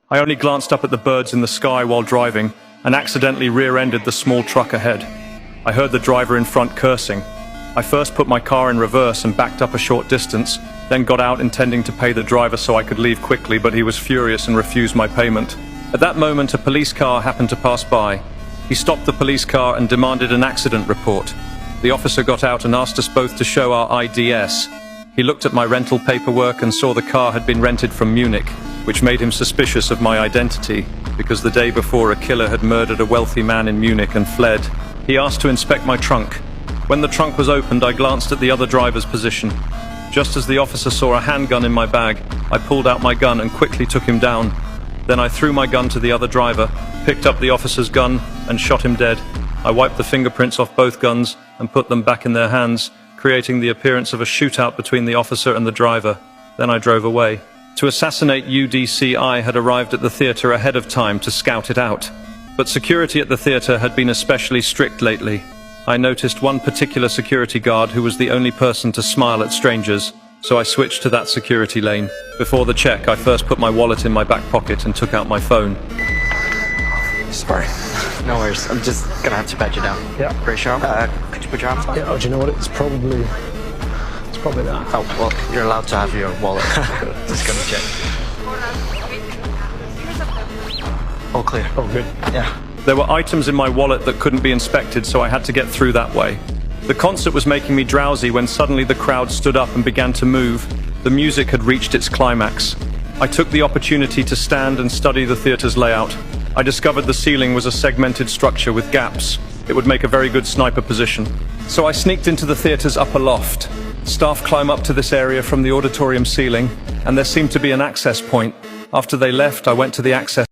I only glanced up at the birds in the sky while driving and accidentally rear-ended the small truck ahead. I heard the driver in front cursing. I first put my car in reverse and backed up a short distance, then got out intending to pay the driver so I could leave quickly, but he was furious and refused my payment. At that moment, a police car happened to pass by. He stopped the police car and demanded an accident report. The officer got out and asked us both to show our IDs. He looked at my rental paperwork and saw the car had been rented from Munich, which made him suspicious of my identity, because the day before a killer had murdered a wealthy man in Munich and fled. He asked to inspect my trunk. When the trunk was opened, I glanced at the other driver's position. Just as the officer saw a handgun in my bag, I pulled out my gun and quickly took him down. Then I threw my gun to the other driver, picked up the officer's gun and shot him dead. I wiped the fingerprints off both guns and put them back in their hands, creating the appearance of a shootout between the officer and the driver. Then I drove away. To assassinate UDCI had arrived at the theatre ahead of time to scout it out. But security at the theatre had been especially strict lately. I noticed one particular security guard who was the only person to smile at strangers, so I switched to that security lane. Before the check, I first put my wallet in my back pocket and took out my phone. Sorry. No worries. I'm just gonna have to pat you down. Yeah. Pretty sure. Could you put your arms on? Yeah, oh, do you know what? It's probably that. Oh, well, you're allowed to have your wallet. Just gonna check. All clear. Oh, good. Yeah. There were items in my wallet that couldn't be inspected, so I had to get through that way. The concert was making me drowsy when suddenly the crowd stood up and began to move. The music had reached its climax. I took the opportunity to stand and study the theater's layout. I discovered the ceiling was a segmented structure with gaps. It would make a very good sniper position. So I sneaked into the theater's upper loft. Staff climb up to this area from the auditorium ceiling, and there seemed to be an access point. After they left, I went to the access